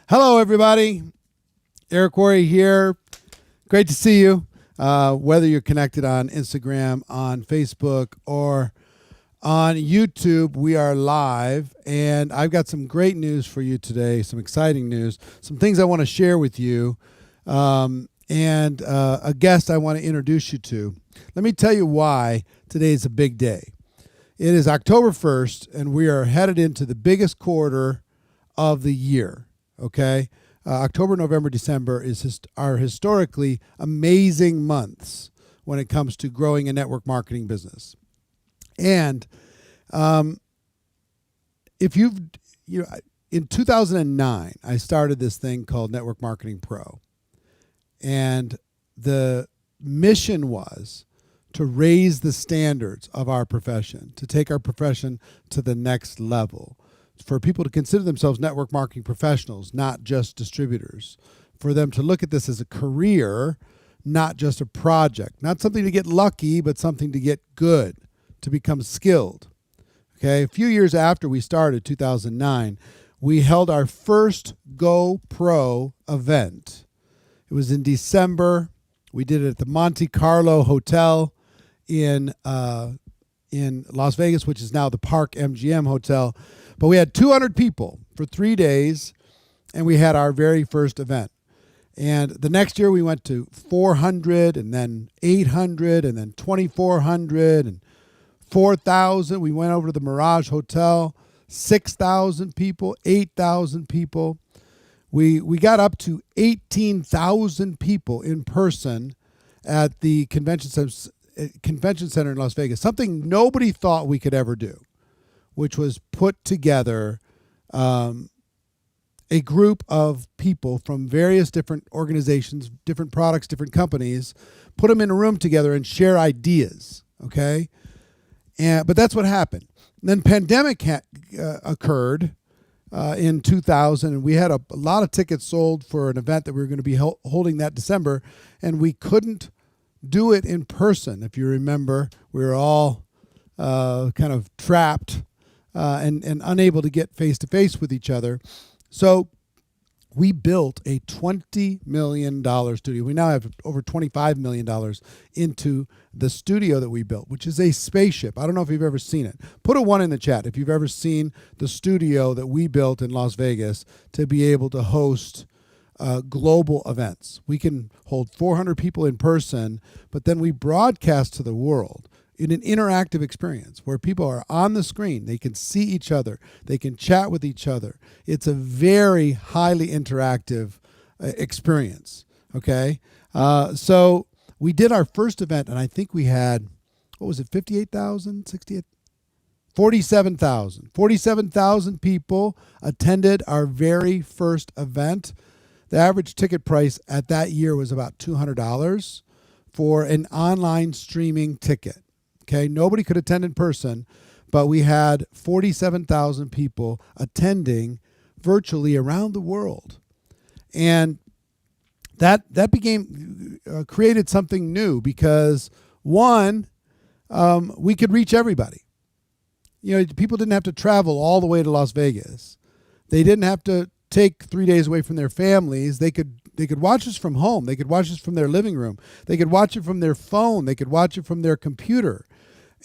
Hello, everybody. Eric Worre here. Great to see you. Whether you're connected on Instagram, on Facebook, or on YouTube, we are live. And I've got some great news for you today, some exciting news, some things I want to share with you, and a guest I want to introduce you to. Let me tell you why today is a big day. It is October 1st, and we are headed into the biggest quarter of the year. Okay, October, November, December are historically amazing months when it comes to growing a network marketing business. And if in 2009, I started this thing called Network Marketing Pro, and the mission was to raise the standards of our profession, to take our profession to the next level, for people to consider themselves network marketing professionals, not just distributors, for them to look at this as a career, not just a project, not something to get lucky, but something to get good, to become skilled. Okay, a few years after we started, 2009, we held our first GoPro event. It was in December. We did it at the Monte Carlo Hotel in Las Vegas, which is now the Park MGM Hotel. But we had 200 people for 3 days, and we had our very first event. And the next year we went to 400, and then 800, and then 2,400, and 4,000. We went over to the Mirage Hotel, 6,000 people, 8,000 people. We got up to 18,000 people in person at the convention center in Las Vegas, something nobody thought we could ever do, which was put together a group of people from various different organizations, different products, different companies, put them in a room together and share ideas, okay? But that's what happened. And then pandemic occurred in 2000, and we had a lot of tickets sold for an event that we were going to be holding that December, and we couldn't do it in person. If you remember, we were all kind of trapped and unable to get face-to-face with each other. So we built a $20 million studio. We now have over $25 million into the studio that we built, which is a spaceship. I don't know if you've ever seen it. Put a 1 in the chat if you've ever seen the studio that we built in Las Vegas to be able to host global events. We can hold 400 people in person, but then we broadcast to the world in an interactive experience where people are on the screen. They can see each other. They can chat with each other. It's a very highly interactive experience, okay? So we did our first event, and I think we had, 58,000, 68? 47,000. 47,000 people attended our very first event. The average ticket price at that year was about $200 for an online streaming ticket. Okay, nobody could attend in person, but we had 47,000 people attending virtually around the world. And that created something new because, one, we could reach everybody. You know, people didn't have to travel all the way to Las Vegas. They didn't have to take 3 days away from their families. They could watch us from home. They could watch us from their living room. They could watch it from their phone. They could watch it from their computer.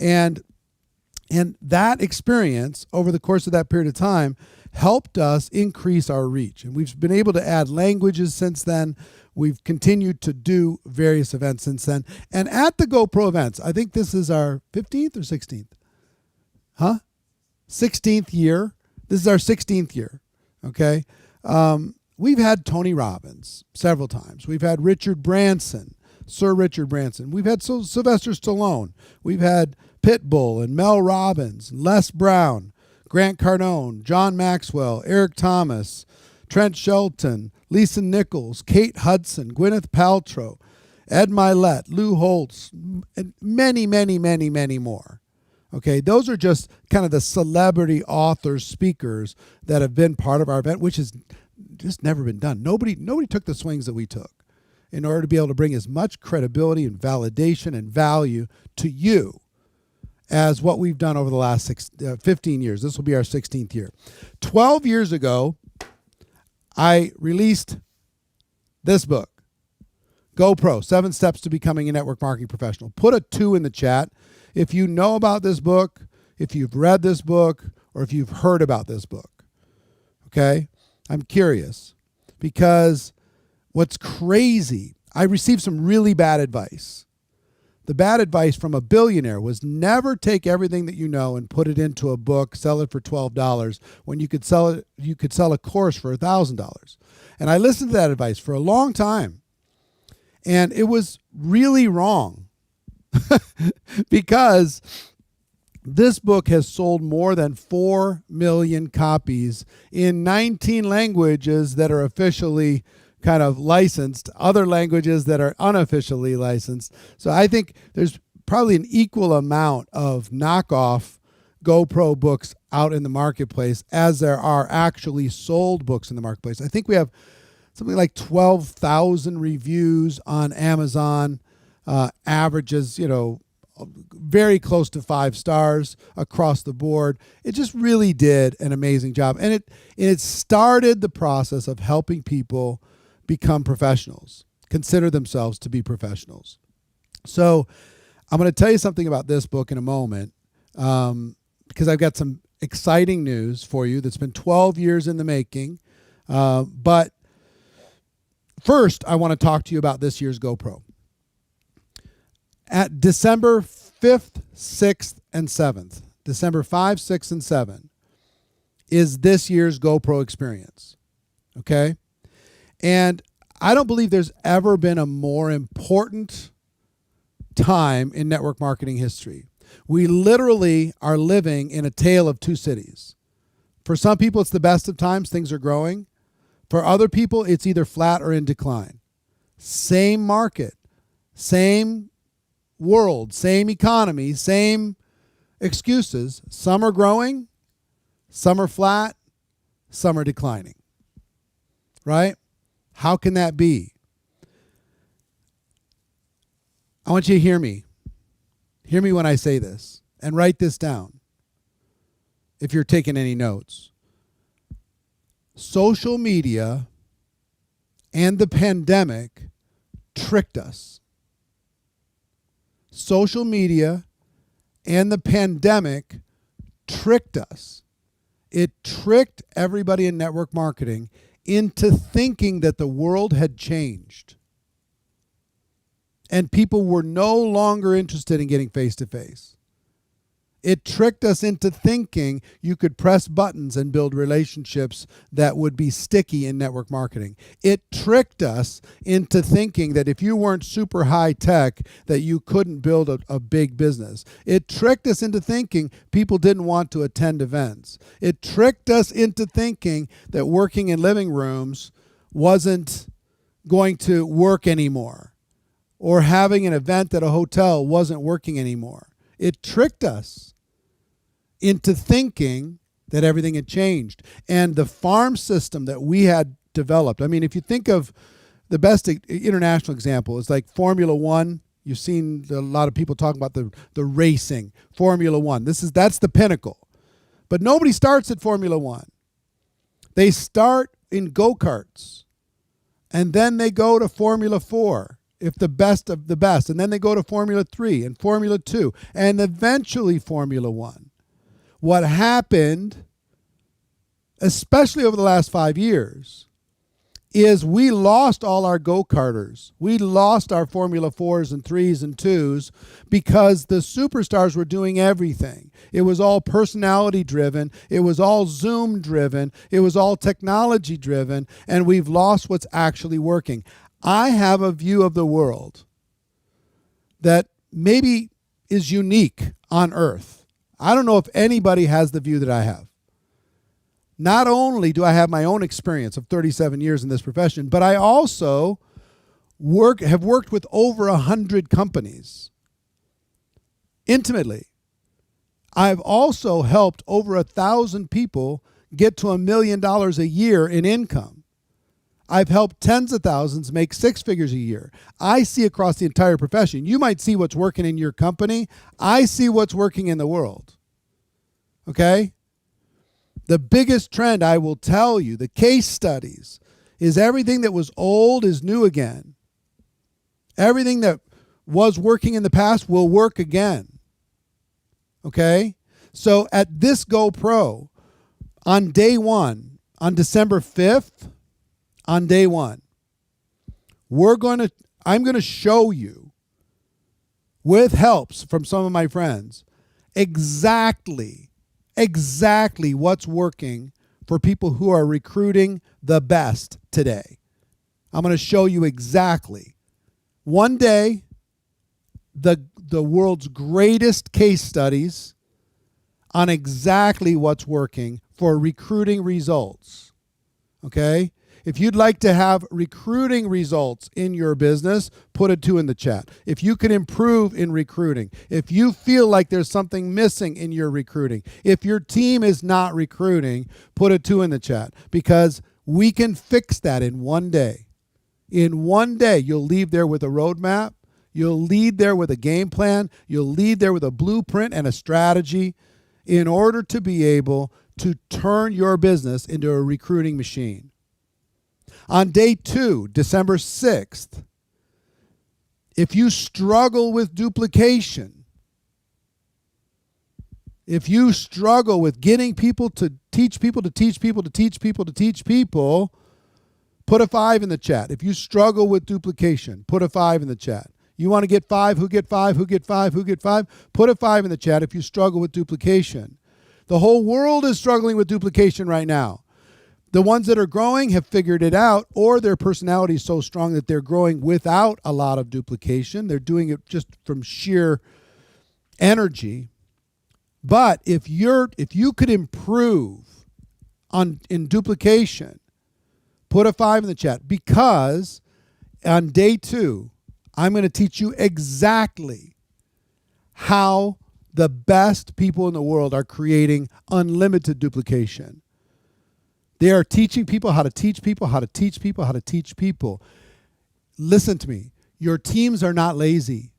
And that experience over the course of that period of time helped us increase our reach. And we've been able to add languages since then. We've continued to do various events since then. And at the GoPro events, I think this is our 15th or 16th? 16th year. This is our 16th year. Okay. We've had Tony Robbins several times. We've had Richard Branson, Sir Richard Branson. We've had Sylvester Stallone. We've had Pitbull and Mel Robbins, Les Brown, Grant Cardone, John Maxwell, Eric Thomas, Trent Shelton, Lisa Nichols, Kate Hudson, Gwyneth Paltrow, Ed Milet, Lou Holtz, and many, many, many, many more. Okay, those are just kind of the celebrity authors, speakers that have been part of our event, which has just never been done. Nobody took the swings that we took in order to be able to bring as much credibility and validation and value to you as what we've done over the last 15 years. This will be our 16th year. 12 years ago, I released this book, GoPro, 7 Steps to Becoming a Network Marketing Professional. Put a 2 in the chat if you know about this book, if you've read this book, or if you've heard about this book. Okay? I'm curious because what's crazy, I received some really bad advice. The bad advice from a billionaire was never take everything that you know and put it into a book, sell it for $12 when you could sell a course for $1,000. And I listened to that advice for a long time. And it was really wrong because this book has sold more than 4 million copies in 19 languages that are officially kind of licensed, other languages that are unofficially licensed. So I think there's probably an equal amount of knockoff GoPro books out in the marketplace as there are actually sold books in the marketplace. I think we have something like 12,000 reviews on Amazon, averages, very close to 5 stars across the board. It just really did an amazing job. And it started the process of helping people become professionals, consider themselves to be professionals. So I'm going to tell you something about this book in a moment because I've got some exciting news for you that's been 12 years in the making. But first, I want to talk to you about this year's GoPro. At December 5th, 6th, and 7th, December 5, 6, and 7 is this year's GoPro experience. Okay? And I don't believe there's ever been a more important time in network marketing history. We literally are living in a tale of two cities. For some people, it's the best of times. Things are growing. For other people, it's either flat or in decline. Same market, same world, same economy, same excuses. Some are growing, some are flat, some are declining. Right? How can that be? I want you to hear me. Hear me when I say this and write this down if you're taking any notes. Social media and the pandemic tricked us. Social media and the pandemic tricked us. It tricked everybody in network marketing into thinking that the world had changed. And people were no longer interested in getting face-to-face. It tricked us into thinking you could press buttons and build relationships that would be sticky in network marketing. It tricked us into thinking that if you weren't super high tech, that you couldn't build a big business. It tricked us into thinking people didn't want to attend events. It tricked us into thinking that working in living rooms wasn't going to work anymore, or having an event at a hotel wasn't working anymore. It tricked us into thinking that everything had changed. And the farm system that we had developed, I mean, if you think of the best international example, is like Formula One. You've seen a lot of people talking about the racing, Formula One. That's the pinnacle. But nobody starts at Formula One. They start in go-karts, and then they go to Formula 4. If the best of the best. And then they go to Formula 3 and Formula 2 and eventually Formula 1. What happened, especially over the last 5 years, is we lost all our go-karters. We lost our Formula 4s and 3s and 2s because the superstars were doing everything. It was all personality-driven. It was all Zoom-driven. It was all technology-driven. And we've lost what's actually working. I have a view of the world that maybe is unique on Earth. I don't know if anybody has the view that I have. Not only do I have my own experience of 37 years in this profession, but I also have worked with over 100 companies intimately. I've also helped over 1,000 people get to $1 million a year in income. I've helped tens of thousands make 6 figures a year. I see across the entire profession. You might see what's working in your company. I see what's working in the world. Okay? The biggest trend, I will tell you, the case studies is everything that was old is new again. Everything that was working in the past will work again. Okay? So at this GoPro, on day one, on December 5th, on day one, I'm going to show you, with helps from some of my friends, exactly what's working for people who are recruiting the best today. I'm going to show you exactly. One day, the world's greatest case studies on exactly what's working for recruiting results. Okay? If you'd like to have recruiting results in your business, put a 2 in the chat. If you can improve in recruiting, if you feel like there's something missing in your recruiting, if your team is not recruiting, put a 2 in the chat, because we can fix that in one day. In one day, you'll leave there with a roadmap. You'll lead there with a game plan. You'll lead there with a blueprint and a strategy in order to be able to turn your business into a recruiting machine. On day 2, December 6th, if you struggle with duplication, if you struggle with getting people to teach people to teach people to teach people to teach people, put a 5 in the chat. If you struggle with duplication, put a 5 in the chat. You want to get 5? Who get 5? Who get 5? Who get 5? Put a 5 in the chat if you struggle with duplication. The whole world is struggling with duplication right now. The ones that are growing have figured it out, or their personality is so strong that they're growing without a lot of duplication. They're doing it just from sheer energy. But if you could improve in duplication, put a 5 in the chat, because on day 2, I'm going to teach you exactly how the best people in the world are creating unlimited duplication. They are teaching people how to teach people, how to teach people, how to teach people. Listen to me. Your teams are not lazy.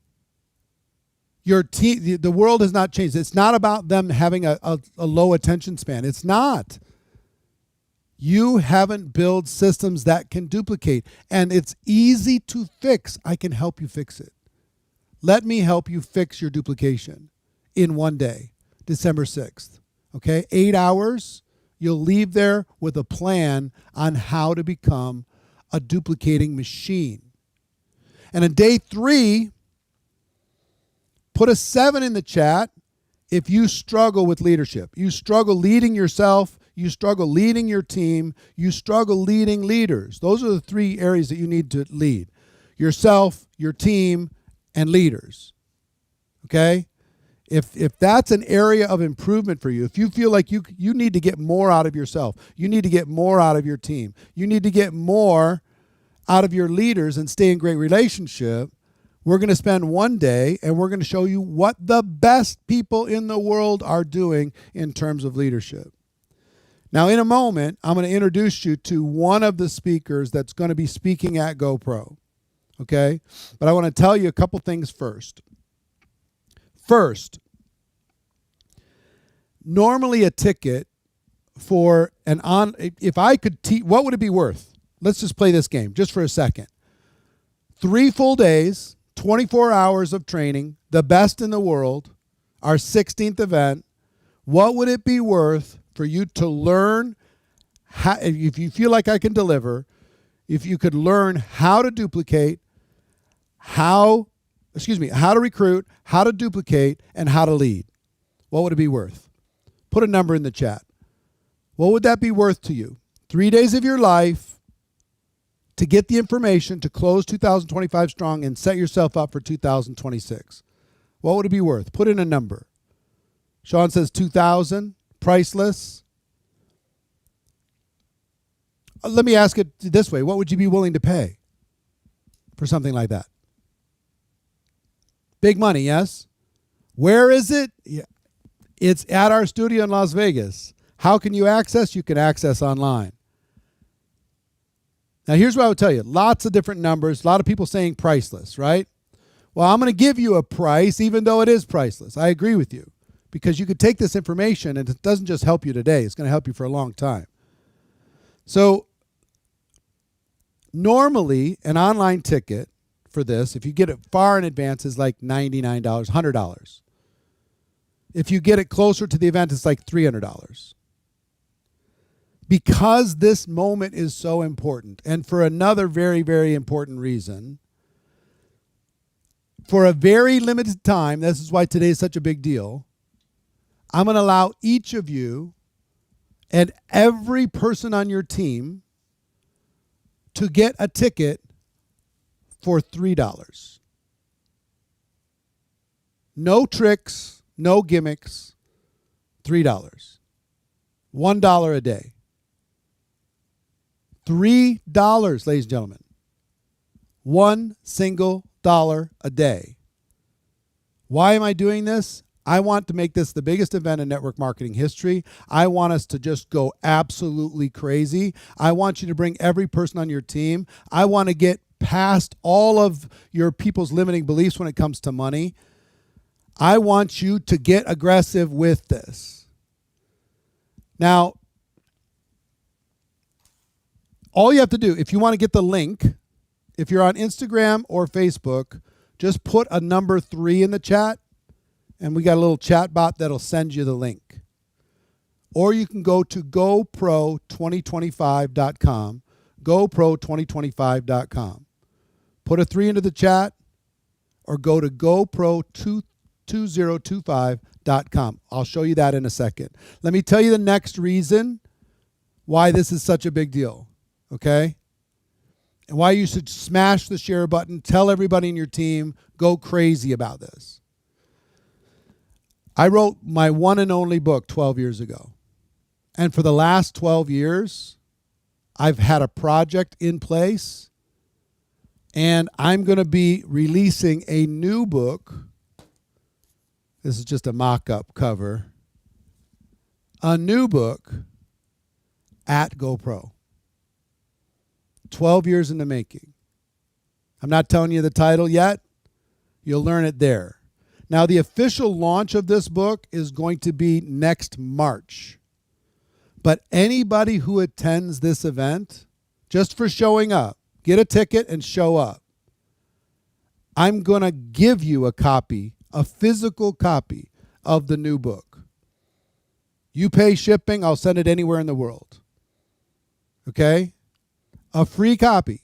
The world has not changed. It's not about them having a low attention span. It's not. You haven't built systems that can duplicate, and it's easy to fix. I can help you fix it. Let me help you fix your duplication in one day, December 6th. Okay? 8 hours. You'll leave there with a plan on how to become a duplicating machine. And on day 3, put a 7 in the chat if you struggle with leadership. You struggle leading yourself. You struggle leading your team. You struggle leading leaders. Those are the 3 areas that you need to lead: yourself, your team, and leaders. Okay? If that's an area of improvement for you, if you feel like you need to get more out of yourself, you need to get more out of your team, you need to get more out of your leaders and stay in great relationship, we're going to spend one day and we're going to show you what the best people in the world are doing in terms of leadership. Now, in a moment, I'm going to introduce you to one of the speakers that's going to be speaking at GoPro. Okay? But I want to tell you a couple things first. First, normally a ticket for if I could teach, what would it be worth? Let's just play this game just for a second. 3 full days, 24 hours of training, the best in the world, our 16th event. What would it be worth for you to learn how, if you feel like I can deliver, if you could learn how to duplicate, how to recruit, how to duplicate, and how to lead? What would it be worth? Put a number in the chat. What would that be worth to you? 3 days of your life to get the information to close 2025 strong and set yourself up for 2026. What would it be worth? Put in a number. Sean says 2,000, priceless. Let me ask it this way. What would you be willing to pay for something like that? Big money, yes? Where is it? Yeah. It's at our studio in Las Vegas. How can you access? You can access online. Now, here's what I would tell you. Lots of different numbers. A lot of people saying priceless, right? Well, I'm going to give you a price, even though it is priceless. I agree with you, because you could take this information, and it doesn't just help you today. It's going to help you for a long time. So Normally, an online ticket for this, if you get it far in advance, is like $99, $100. If you get it closer to the event, it's like $300. Because this moment is so important, and for another very, very important reason, for a very limited time, this is why today is such a big deal, I'm going to allow each of you and every person on your team to get a ticket for $3. No tricks, no gimmicks, $3. $1 a day. $3, ladies and gentlemen. One single dollar a day. Why am I doing this? I want to make this the biggest event in network marketing history. I want us to just go absolutely crazy. I want you to bring every person on your team. I want to get past all of your people's limiting beliefs when it comes to money. I want you to get aggressive with this. Now, all you have to do, if you want to get the link, if you're on Instagram or Facebook, just put a number 3 in the chat, and we got a little chat bot that'll send you the link. Or you can go to GoPro2025.com, GoPro2025.com. Put a 3 into the chat, or go to GoPro2025.com. I'll show you that in a second. Let me tell you the next reason why this is such a big deal, okay? And why you should smash the share button, tell everybody in your team, go crazy about this. I wrote my one and only book 12 years ago. And for the last 12 years, I've had a project in place, and I'm going to be releasing a new book. This is just a mock-up cover. A new book at GoPro. 12 years in the making. I'm not telling you the title yet. You'll learn it there. Now, the official launch of this book is going to be next March. But anybody who attends this event, just for showing up, get a ticket and show up, I'm going to give you a copy, a physical copy of the new book. You pay shipping, I'll send it anywhere in the world. Okay? A free copy.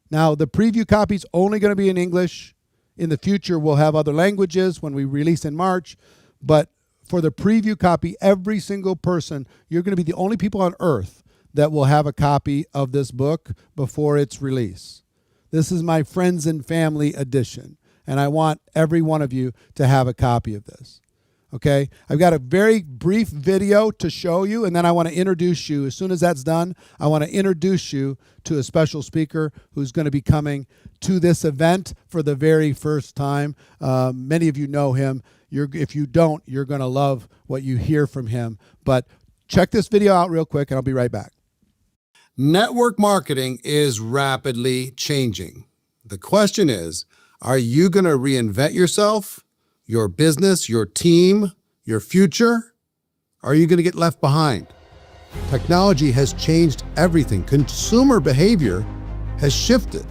Now, the preview copy is only going to be in English. In the future, we'll have other languages when we release in March. But for the preview copy, every single person, you're going to be the only people on earth that will have a copy of this book before its release. This is my friends and family edition, and I want every one of you to have a copy of this. Okay? I've got a very brief video to show you, and then I want to introduce you. As soon as that's done, I want to introduce you to a special speaker who's going to be coming to this event for the very first time. Many of you know him. If you don't, you're going to love what you hear from him. But check this video out real quick, and I'll be right back. Network marketing is rapidly changing. The question is, are you going to reinvent yourself, your business, your team, your future? Or are you going to get left behind? Technology has changed everything. Consumer behavior has shifted.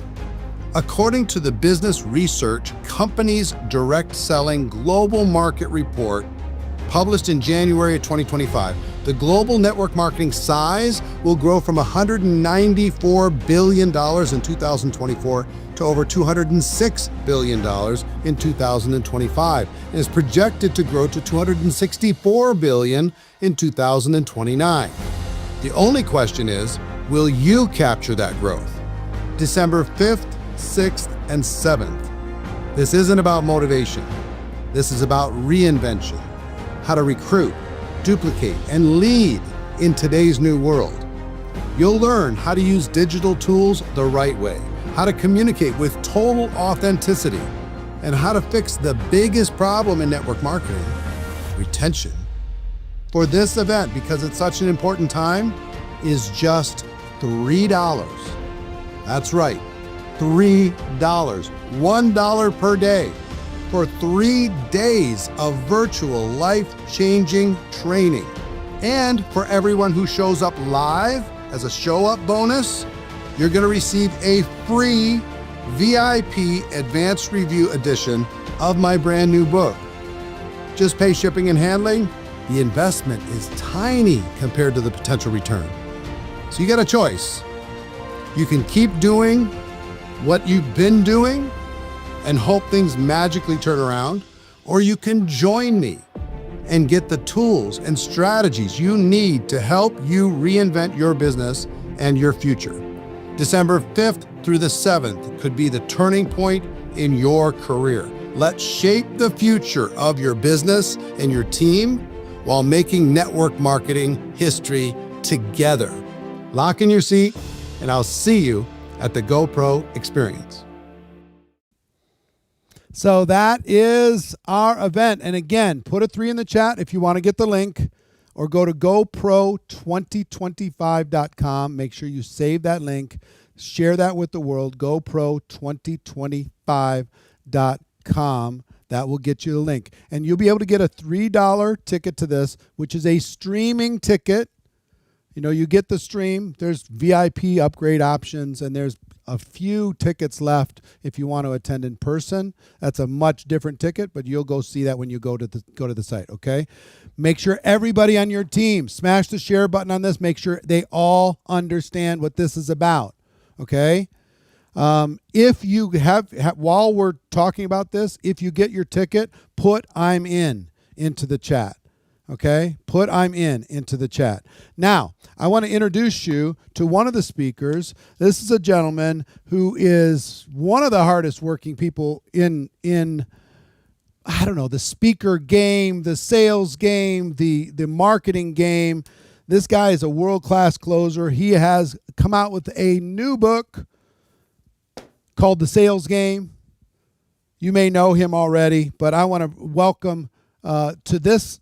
According to the Business Research Companies Direct Selling Global Market Report, published in January of 2025, the global network marketing size will grow from $194 billion in 2024 to over $206 billion in 2025, and is projected to grow to $264 billion in 2029. The only question is, will you capture that growth? December 5th, 6th, and 7th. This isn't about motivation. This is about reinvention. How to recruit, duplicate, and lead in today's new world. You'll learn how to use digital tools the right way, how to communicate with total authenticity, and how to fix the biggest problem in network marketing, retention. For this event, because it's such an important time, is just $3. That's right, $3. $1 per day. For 3 days of virtual life-changing training. And for everyone who shows up live as a show-up bonus, you're going to receive a free VIP advanced review edition of my brand new book. Just pay shipping and handling. The investment is tiny compared to the potential return. So you got a choice. You can keep doing what you've been doing and hope things magically turn around, or you can join me and get the tools and strategies you need to help you reinvent your business and your future. December 5th through the 7th could be the turning point in your career. Let's shape the future of your business and your team while making network marketing history together. Lock in your seat, and I'll see you at the GoPro experience. So that is our event. And again, put a 3 in the chat if you want to get the link, or go to GoPro2025.com. Make sure you save that link. Share that with the world. GoPro2025.com. That will get you the link. And you'll be able to get a $3 ticket to this, which is a streaming ticket. You know, you get the stream. There's VIP upgrade options, and there's a few tickets left if you want to attend in person. That's a much different ticket, but you'll go see that when you go to the site, okay? Make sure everybody on your team, smash the share button on this. Make sure they all understand what this is about, okay? If you have, while we're talking about this, if you get your ticket, put "I'm in" into the chat. Okay, put "I'm in" into the chat. Now, I want to introduce you to one of the speakers. This is a gentleman who is one of the hardest working people in I don't know, the speaker game, the sales game, the marketing game. This guy is a world-class closer. He has come out with a new book called The Sales Game. You may know him already, but I want to welcome to this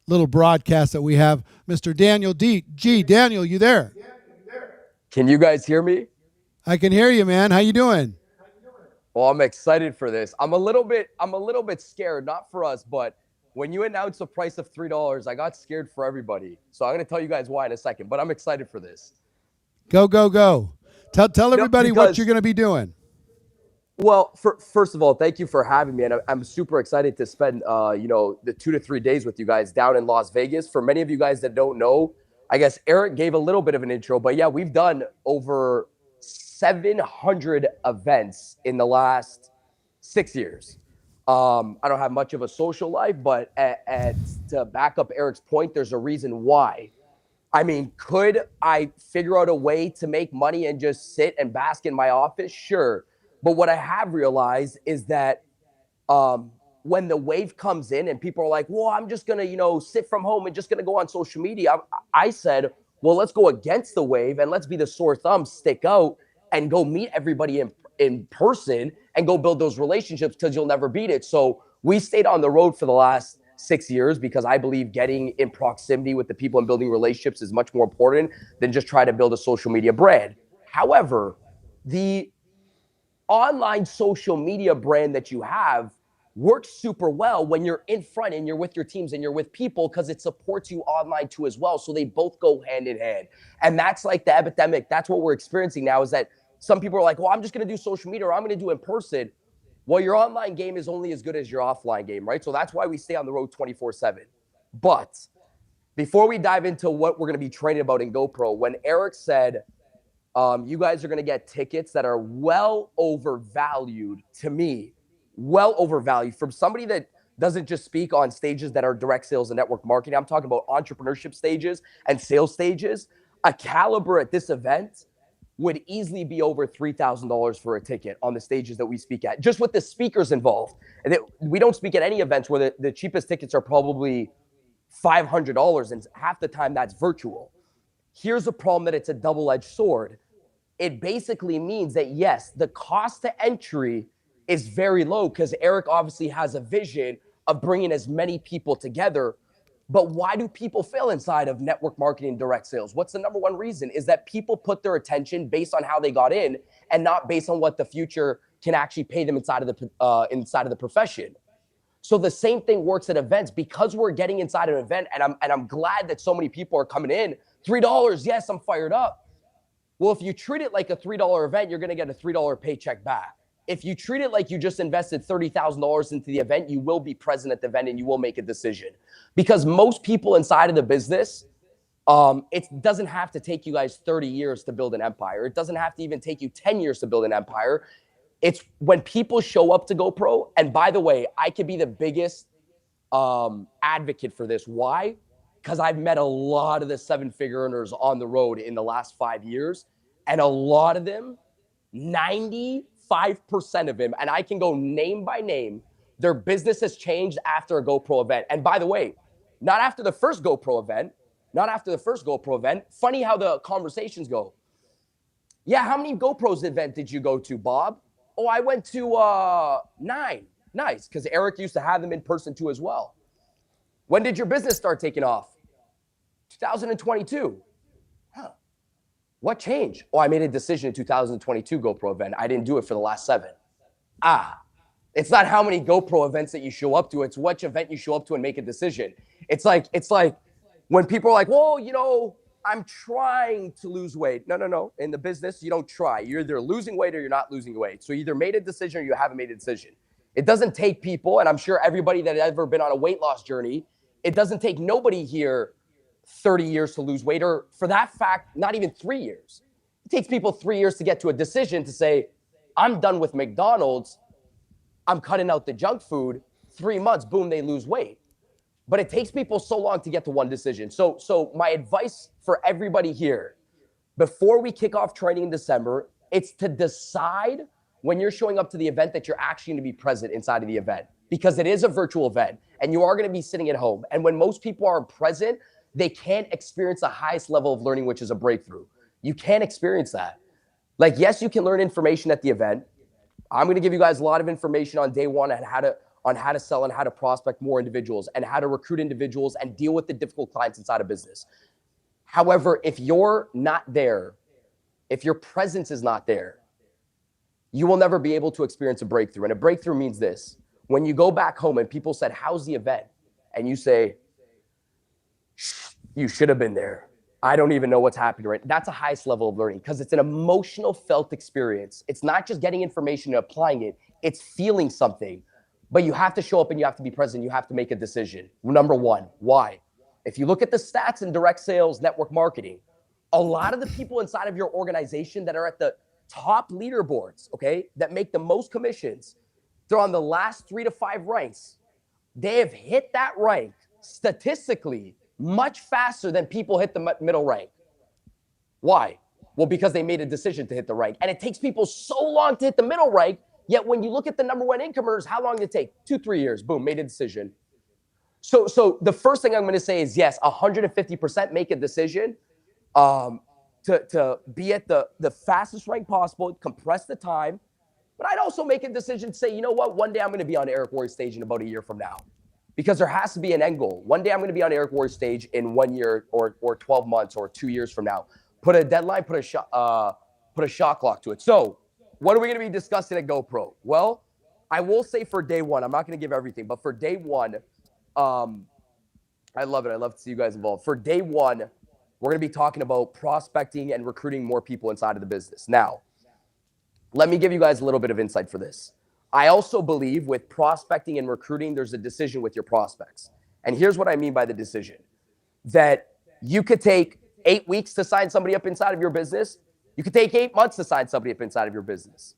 little broadcast that we have Mr. Daniel D. G. Daniel, you there? Can you guys hear me? I can hear you, man. How you doing? Well, I'm excited for this. I'm a little bit scared, not for us, but when you announced the price of $3, I got scared for everybody. So I'm going to tell you guys why in a second, but I'm excited for this. Go. Tell everybody what you're going to be doing. Well, first of all, thank you for having me, and I'm super excited to spend, the 2 to 3 days with you guys down in Las Vegas. For many of you guys that don't know, I guess Eric gave a little bit of an intro, but yeah, we've done over 700 events in the last 6 years. I don't have much of a social life, but to back up Eric's point, there's a reason why. I mean, could I figure out a way to make money and just sit and bask in my office? Sure. But what I have realized is that when the wave comes in and people are like, well, I'm just going to, sit from home and just going to go on social media. I said, well, let's go against the wave and let's be the sore thumb, stick out and go meet everybody in person and go build those relationships, because you'll never beat it. So we stayed on the road for the last 6 years because I believe getting in proximity with the people and building relationships is much more important than just try to build a social media brand. However, the online social media brand that you have works super well when you're in front and you're with your teams and you're with people, because it supports you online too as well. So they both go hand in hand. And that's like the epidemic. That's what we're experiencing now, is that some people are like, well, I'm just going to do social media, or I'm going to do in person. Well, your online game is only as good as your offline game, right? So that's why we stay on the road 24/7. But before we dive into what we're going to be training about in GoPro, when Eric said, you guys are going to get tickets that are well overvalued, to me, well overvalued, from somebody that doesn't just speak on stages that are direct sales and network marketing. I'm talking about entrepreneurship stages and sales stages. A caliber at this event would easily be over $3,000 for a ticket on the stages that we speak at, just with the speakers involved. And we don't speak at any events where the cheapest tickets are probably $500, and half the time that's virtual. Here's a problem, that it's a double-edged sword. It basically means that, yes, the cost to entry is very low, because Eric obviously has a vision of bringing as many people together. But why do people fail inside of network marketing and direct sales? What's the number one reason? Is that people put their attention based on how they got in and not based on what the future can actually pay them inside of the profession. So the same thing works at events, because we're getting inside an event, and I'm glad that so many people are coming in. $3, yes, I'm fired up. Well, if you treat it like a $3 event, you're going to get a $3 paycheck back. If you treat it like you just invested $30,000 into the event, you will be present at the event and you will make a decision. Because most people inside of the business, it doesn't have to take you guys 30 years to build an empire. It doesn't have to even take you 10 years to build an empire. It's when people show up to GoPro, and by the way, I could be the biggest advocate for this. Why? Because I've met a lot of the 7-figure earners on the road in the last 5 years, and a lot of them, 95% of them, and I can go name by name, their business has changed after a GoPro event. And by the way, not after the first GoPro event, Funny how the conversations go. Yeah, how many GoPros event did you go to, Bob? Oh, I went to 9. Nice, because Eric used to have them in person too as well. When did your business start taking off? 2022. Huh. What changed? Oh, I made a decision in 2022 GoPro event. I didn't do it for the last 7. It's not how many GoPro events that you show up to. It's which event you show up to and make a decision. It's like when people are like, well, you know, I'm trying to lose weight. No. In the business, you don't try. You're either losing weight or you're not losing weight. So you either made a decision or you haven't made a decision. It doesn't take people, and I'm sure everybody that has ever been on a weight loss journey, it doesn't take nobody here 30 years to lose weight, or for that fact, not even 3 years. It takes people 3 years to get to a decision to say, I'm done with McDonald's. I'm cutting out the junk food. 3 months, boom, they lose weight. But it takes people so long to get to one decision. So my advice for everybody here, before we kick off training in December, it's to decide when you're showing up to the event that you're actually going to be present inside of the event, because it is a virtual event and you are going to be sitting at home. And when most people are present, they can't experience the highest level of learning, which is a breakthrough. You can't experience that. Like, yes, you can learn information at the event. I'm going to give you guys a lot of information on day one on how to sell and how to prospect more individuals and how to recruit individuals and deal with the difficult clients inside a business. However, if you're not there, if your presence is not there, you will never be able to experience a breakthrough. And a breakthrough means this: when you go back home and people said, how's the event? And you say, you should have been there. I don't even know what's happening right now. That's the highest level of learning, because it's an emotional felt experience. It's not just getting information and applying it. It's feeling something. But you have to show up and you have to be present. You have to make a decision. Number one, why? If you look at the stats in direct sales, network marketing, a lot of the people inside of your organization that are at the top leaderboards, okay, that make the most commissions, they're on the last 3 to 5 ranks. They have hit that rank statistically much faster than people hit the middle rank. Why? Well, because they made a decision to hit the rank. And it takes people so long to hit the middle rank. Yet when you look at the number one income earners, how long did it take? 2-3 years. Boom, made a decision. So the first thing I'm going to say is, yes, 150% make a decision to be at the fastest rank possible, compress the time. But I'd also make a decision to say, you know what? One day I'm going to be on Eric Worre's stage in about a year from now, because there has to be an end goal. One day I'm going to be on Eric Worre's stage in 1 year or 12 months or 2 years from now. Put a deadline, put a shot clock to it. So what are we going to be discussing at GoPro? Well, I will say for day one, I'm not going to give everything, but for day one, I love it. I love to see you guys involved. For day one, we're going to be talking about prospecting and recruiting more people inside of the business. Now, let me give you guys a little bit of insight for this. I also believe with prospecting and recruiting, there's a decision with your prospects. And here's what I mean by the decision: that you could take 8 weeks to sign somebody up inside of your business. You could take 8 months to sign somebody up inside of your business.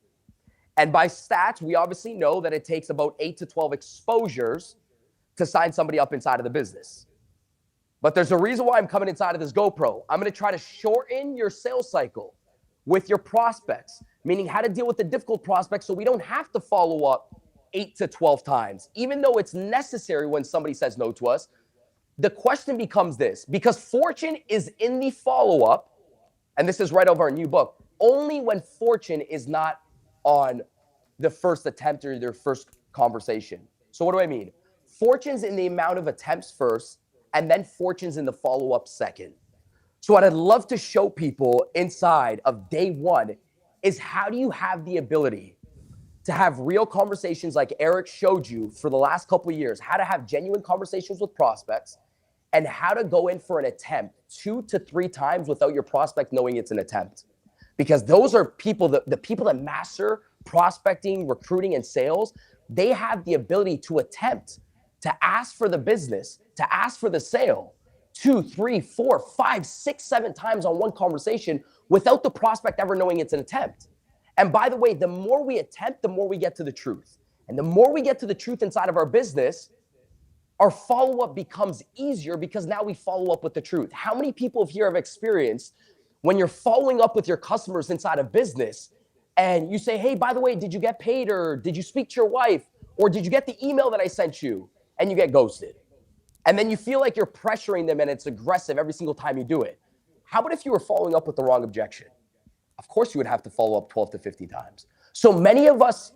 And by stats, we obviously know that it takes about 8 to 12 exposures to sign somebody up inside of the business. But there's a reason why I'm coming inside of this GoPro. I'm going to try to shorten your sales cycle with your prospects, meaning how to deal with the difficult prospects so we don't have to follow up 8 to 12 times, even though it's necessary when somebody says no to us. The question becomes this: because fortune is in the follow-up, and this is right over our new book, only when fortune is not on the first attempt or their first conversation. So what do I mean? Fortune's in the amount of attempts first, and then fortune's in the follow-up second. So what I'd love to show people inside of day one is, how do you have the ability to have real conversations like Eric showed you for the last couple of years, how to have genuine conversations with prospects, and how to go in for an attempt 2 to 3 times without your prospect knowing it's an attempt. because those are people the people that master prospecting, recruiting, and sales. They have the ability to attempt to ask for the business, to ask for the sale 2, 3, 4, 5, 6, 7 times on one conversation without the prospect ever knowing it's an attempt. And by the way, the more we attempt, the more we get to the truth. And the more we get to the truth inside of our business, our follow-up becomes easier because now we follow up with the truth. How many people here have experienced when you're following up with your customers inside a business and you say, hey, by the way, did you get paid, or did you speak to your wife, or did you get the email that I sent you? And you get ghosted. And then you feel like you're pressuring them and it's aggressive every single time you do it. How about if you were following up with the wrong objection? Of course you would have to follow up 12 to 50 times. So many of us,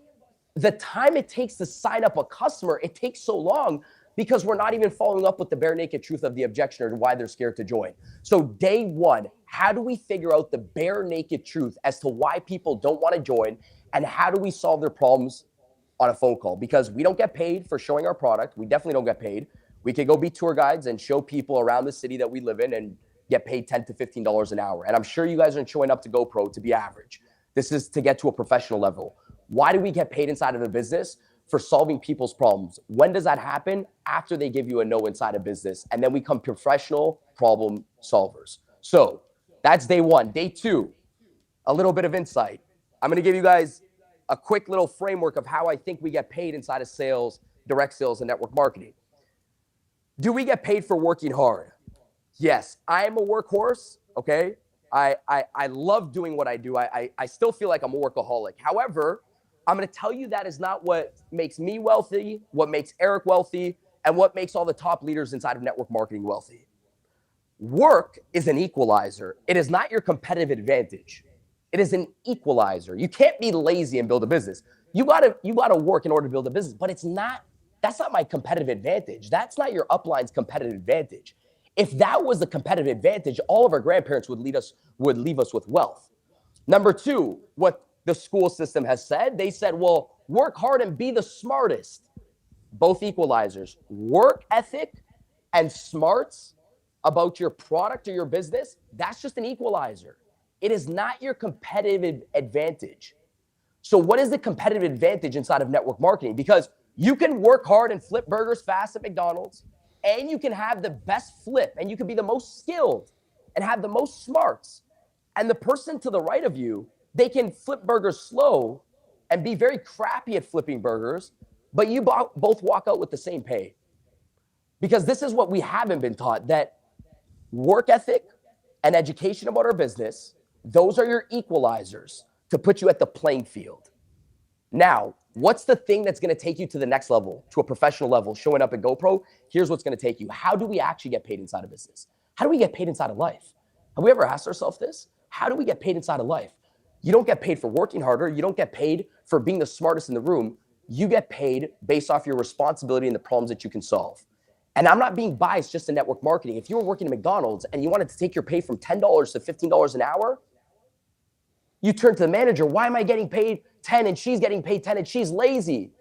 the time it takes to sign up a customer, it takes so long because we're not even following up with the bare naked truth of the objection or why they're scared to join. So day one, how do we figure out the bare naked truth as to why people don't want to join, and how do we solve their problems on a phone call? Because we don't get paid for showing our product. We definitely don't get paid. We could go be tour guides and show people around the city that we live in and get paid $10 to $15 an hour. And I'm sure you guys aren't showing up to GoPro to be average. This is to get to a professional level. Why do we get paid inside of a business? For solving people's problems. When does that happen? After they give you a no inside a business, and then we become professional problem solvers. So that's day one. Day two, a little bit of insight. I'm going to give you guys a quick little framework of how I think we get paid inside of sales, direct sales, and network marketing. Do we get paid for working hard? Yes, I am a workhorse, okay? I love doing what I do. I still feel like I'm a workaholic. However, I'm going to tell you that is not what makes me wealthy, what makes Eric wealthy, and what makes all the top leaders inside of network marketing wealthy. Work is an equalizer. It is not your competitive advantage. It is an equalizer. You can't be lazy and build a business. You gotta work in order to build a business, but that's not my competitive advantage. That's not your upline's competitive advantage. If that was the competitive advantage, all of our grandparents would leave us with wealth. Number two, what the school system has said, they said, well, work hard and be the smartest. Both equalizers. Work ethic and smarts about your product or your business, that's just an equalizer. It is not your competitive advantage. So what is the competitive advantage inside of network marketing? Because you can work hard and flip burgers fast at McDonald's, and you can have the best flip, and you can be the most skilled and have the most smarts. And the person to the right of you, they can flip burgers slow and be very crappy at flipping burgers, but you both walk out with the same pay. Because this is what we haven't been taught, that work ethic and education about our business, those are your equalizers to put you at the playing field. Now, what's the thing that's going to take you to the next level, to a professional level, showing up at GoPro? Here's what's going to take you. How do we actually get paid inside of business? How do we get paid inside of life? Have we ever asked ourselves this? How do we get paid inside of life? You don't get paid for working harder. You don't get paid for being the smartest in the room. You get paid based off your responsibility and the problems that you can solve. And I'm not being biased just in network marketing. If you were working at McDonald's and you wanted to take your pay from $10 to $15 an hour, you turn to the manager, why am I getting paid 10 and she's getting paid 10 and she's lazy?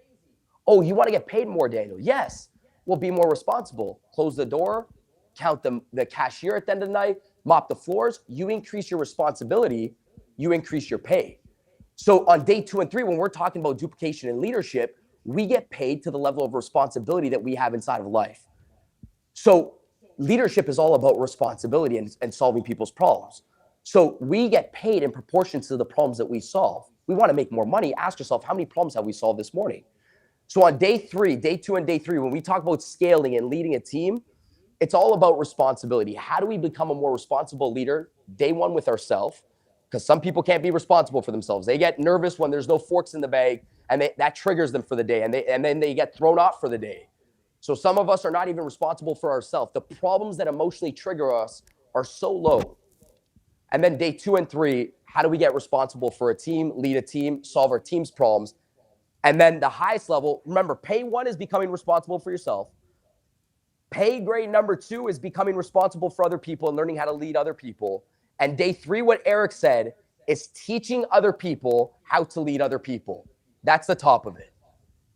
Oh, you want to get paid more, Daniel? Yes. Well, be more responsible. Close the door, count the cashier at the end of the night, mop the floors. You increase your responsibility, you increase your pay. So on day 2 and 3, when we're talking about duplication and leadership, we get paid to the level of responsibility that we have inside of life. So leadership is all about responsibility and solving people's problems. So we get paid in proportion to the problems that we solve. We want to make more money. Ask yourself, how many problems have we solved this morning? So on day 2 and day 3, when we talk about scaling and leading a team, it's all about responsibility. How do we become a more responsible leader? Day 1 with ourselves, because some people can't be responsible for themselves. They get nervous when there's no forks in the bag, and that triggers them for the day, and then they get thrown off for the day. So some of us are not even responsible for ourselves. The problems that emotionally trigger us are so low. And then day 2 and 3, how do we get responsible for a team, lead a team, solve our team's problems? And then the highest level, remember, pay 1 is becoming responsible for yourself. Pay grade number 2 is becoming responsible for other people and learning how to lead other people. And day 3, what Eric said, is teaching other people how to lead other people. That's the top of it.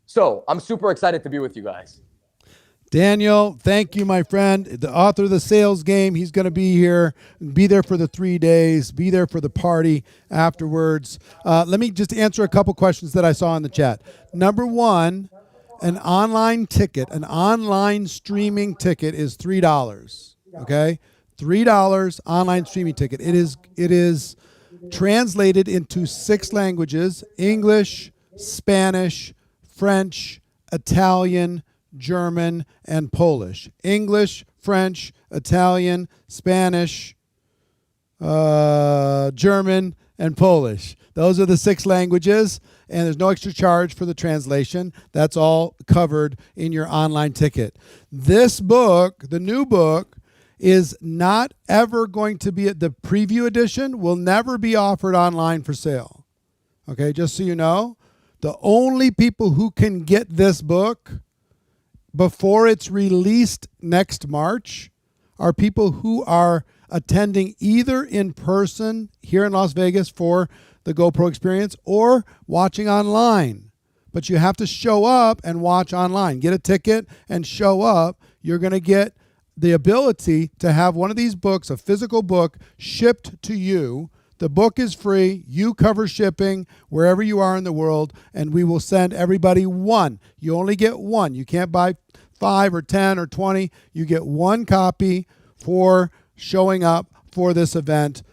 So I'm super excited to be with you guys. Daniel, thank you, my friend. The author of The Sales Game. He's going to be here. Be there for the 3 days. Be there for the party afterwards. Let me just answer a couple questions that I saw in the chat. Number one, an online ticket, an online streaming ticket is $3. Okay? $3 online streaming ticket. It is translated into 6 languages: English, Spanish, French, Italian, German, and Polish. English, French, Italian, Spanish, German, and Polish. Those are the 6 languages, and there's no extra charge for the translation. That's all covered in your online ticket. This book, the new book, is not ever going to be, the preview edition will never be offered online for sale. Okay, just so you know, the only people who can get this book before it's released next March are people who are attending either in person here in Las Vegas for the GoPro experience or watching online. But you have to show up and watch online. Get a ticket and show up. You're going to get the ability to have one of these books, a physical book, shipped to you. The book is free. You cover shipping wherever you are in the world, and we will send everybody one. You only get one. You can't buy 5 or 10 or 20. You get one copy for showing up for this event.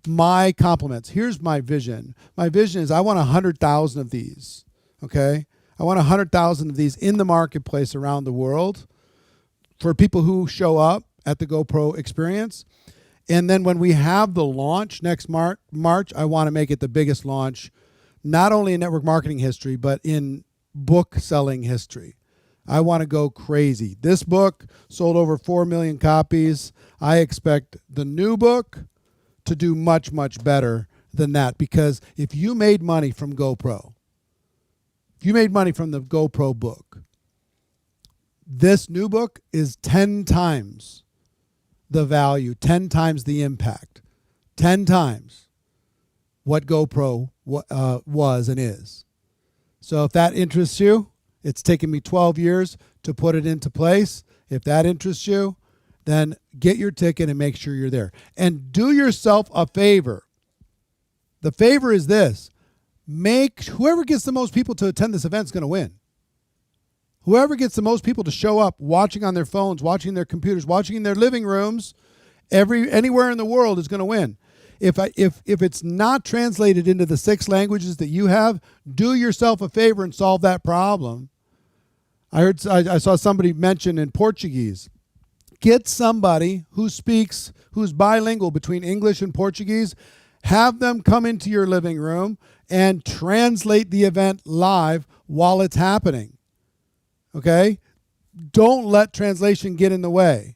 My compliments. Here's my vision. My vision is I want 100,000 of these, okay? I want 100,000 of these in the marketplace around the world for people who show up at the GoPro experience. And then when we have the launch next March, I want to make it the biggest launch, not only in network marketing history, but in book selling history. I want to go crazy. This book sold over 4 million copies. I expect the new book to do much, much better than that, because if you made money from GoPro, if you made money from the GoPro book, this new book is 10 times the value, 10 times the impact, 10 times what GoPro was and is. So if that interests you, it's taken me 12 years to put it into place. If that interests you, then get your ticket and make sure you're there. And do yourself a favor. The favor is this: whoever gets the most people to attend this event is going to win. Whoever gets the most people to show up, watching on their phones, watching their computers, watching in their living rooms, anywhere in the world is going to win. If it's not translated into the 6 languages that you have, do yourself a favor and solve that problem. I saw somebody mention in Portuguese. Get somebody who's bilingual between English and Portuguese. Have them come into your living room and translate the event live while it's happening. Okay? Don't let translation get in the way.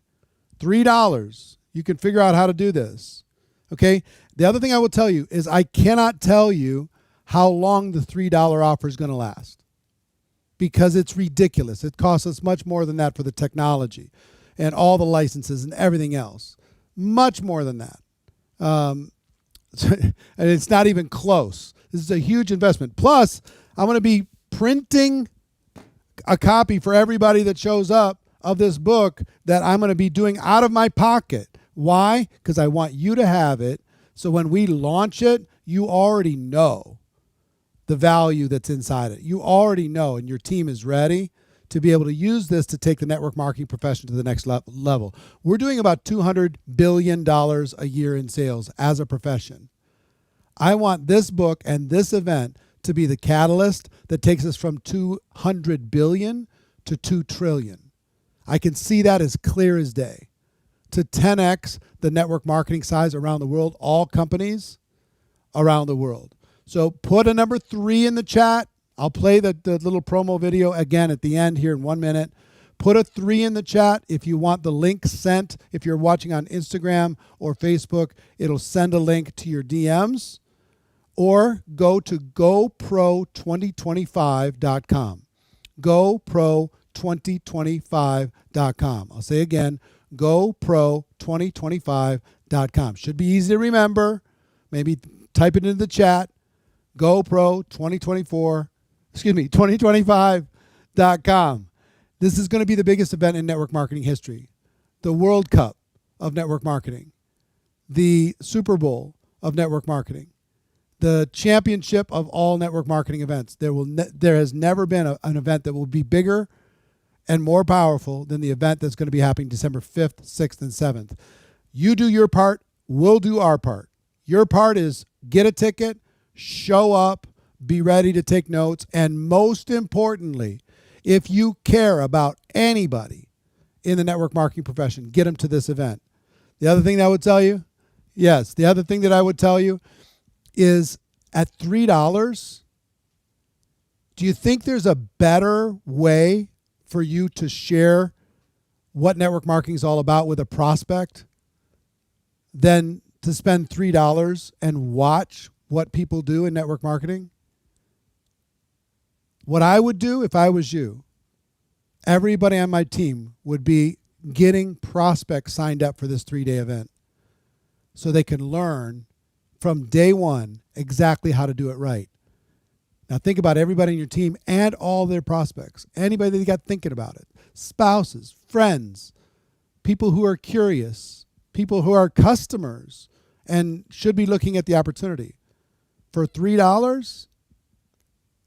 $3. You can figure out how to do this. Okay? The other thing I will tell you is I cannot tell you how long the $3 offer is going to last, because it's ridiculous. It costs us much more than that for the technology and all the licenses and everything else. Much more than that. And it's not even close. This is a huge investment. Plus, I'm going to be printing a copy for everybody that shows up of this book that I'm going to be doing out of my pocket. Why? Because I want you to have it. So when we launch it, you already know the value that's inside it. You already know, and your team is ready to be able to use this to take the network marketing profession to the next level. We're doing about $200 billion a year in sales as a profession. I want this book and this event to be the catalyst that takes us from 200 billion to 2 trillion. I can see that as clear as day. To 10x the network marketing size around the world, all companies around the world. So put a number 3 in the chat. I'll play the little promo video again at the end here in 1 minute. Put a 3 in the chat if you want the link sent. If you're watching on Instagram or Facebook, it'll send a link to your DMs. Or go to GoPro2025.com. GoPro2025.com. I'll say again, GoPro2025.com. Should be easy to remember. Maybe type it into the chat. GoPro2025.com. This is going to be the biggest event in network marketing history. The World Cup of network marketing, the Super Bowl of network marketing, the championship of all network marketing events. There has never been an event that will be bigger and more powerful than the event that's going to be happening December 5th, 6th, and 7th. You do your part, we'll do our part. Your part is get a ticket, show up, be ready to take notes, and most importantly, if you care about anybody in the network marketing profession, get them to this event. The other thing that I would tell you, is at $3, do you think there's a better way for you to share what network marketing is all about with a prospect than to spend $3 and watch what people do in network marketing? What I would do if I was you, everybody on my team would be getting prospects signed up for this 3-day event so they can learn from day one exactly how to do it right. Now think about everybody in your team and all their prospects, anybody that you got thinking about it, spouses, friends, people who are curious, people who are customers and should be looking at the opportunity. For $3,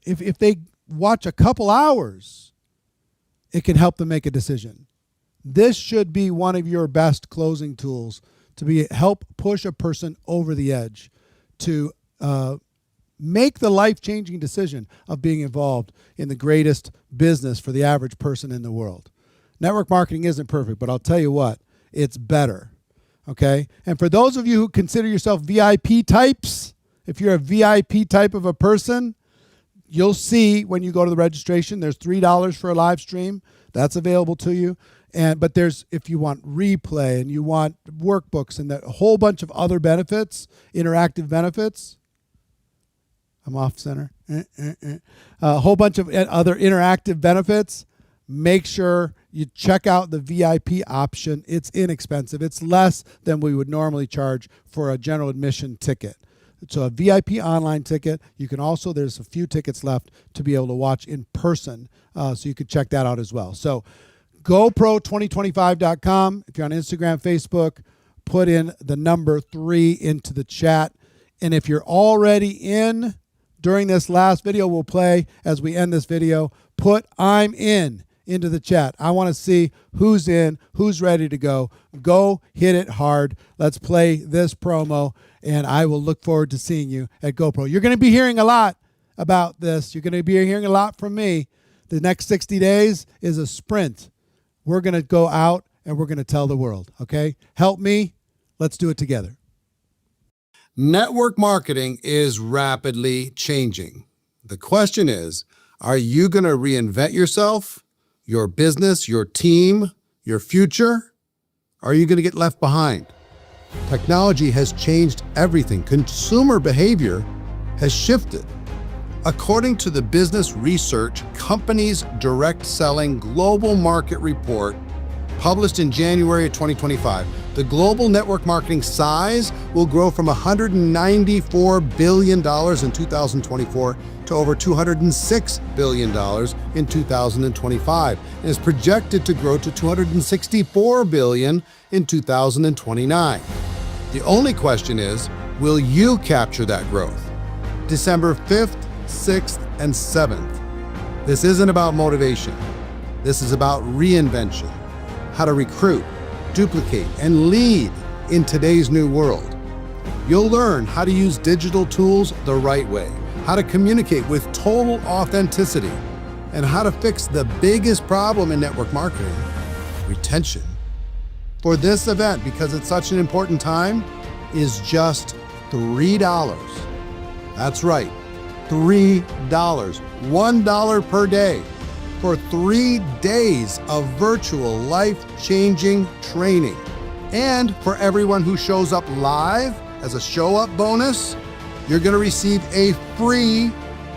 if they watch a couple hours, it can help them make a decision. This should be one of your best closing tools to help push a person over the edge to make the life-changing decision of being involved in the greatest business for the average person in the world. Network marketing isn't perfect, but I'll tell you what, it's better. Okay? And for those of you who consider yourself VIP types, if you're a VIP type of a person, you'll see when you go to the registration, there's $3 for a live stream. That's available to you. But there's, if you want replay and you want workbooks and a whole bunch of other benefits, interactive benefits. I'm off center. A whole bunch of other interactive benefits. Make sure you check out the VIP option. It's inexpensive. It's less than we would normally charge for a general admission ticket. So a VIP online ticket. You can also, there's a few tickets left to be able to watch in person. So you could check that out as well. So GoPro2025.com. If you're on Instagram, Facebook, put in the number 3 into the chat. And if you're already in during this last video we'll play as we end this video, put I'm in into the chat. I want to see who's in, who's ready to go. Go hit it hard. Let's play this promo, and I will look forward to seeing you at GoPro. You're going to be hearing a lot about this. You're going to be hearing a lot from me. The next 60 days is a sprint. We're going to go out and we're going to tell the world, okay? Help me. Let's do it together. Network marketing is rapidly changing. The question is, are you going to reinvent yourself, your business, your team, your future? Or are you going to get left behind? Technology has changed everything. Consumer behavior has shifted. According to the Business Research Companies Direct Selling Global Market Report, published in January of 2025, the global network marketing size will grow from $194 billion in 2024 to over $206 billion in 2025, and is projected to grow to $264 billion in 2029. The only question is, will you capture that growth? December 5th, 6th, and 7th. This isn't about motivation. This is about reinvention. How to recruit, duplicate, and lead in today's new world. You'll learn how to use digital tools the right way, how to communicate with total authenticity, and how to fix the biggest problem in network marketing, retention. For this event, because it's such an important time, is just $3. That's right, $3. $1 per day. For 3 days of virtual life-changing training. And for everyone who shows up live as a show-up bonus, you're going to receive a free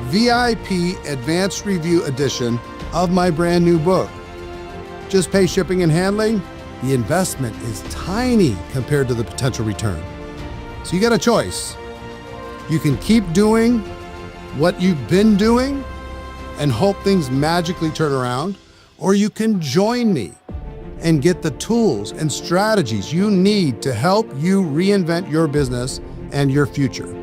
VIP Advanced Review edition of my brand new book. Just pay shipping and handling. The investment is tiny compared to the potential return. So you got a choice. You can keep doing what you've been doing and hope things magically turn around, or you can join me and get the tools and strategies you need to help you reinvent your business and your future.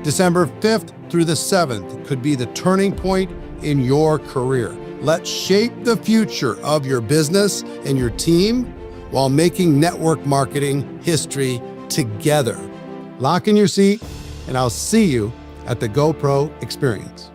December 5th through the 7th could be the turning point in your career. Let's shape the future of your business and your team while making network marketing history together. Lock in your seat, and I'll see you at the GoPro experience.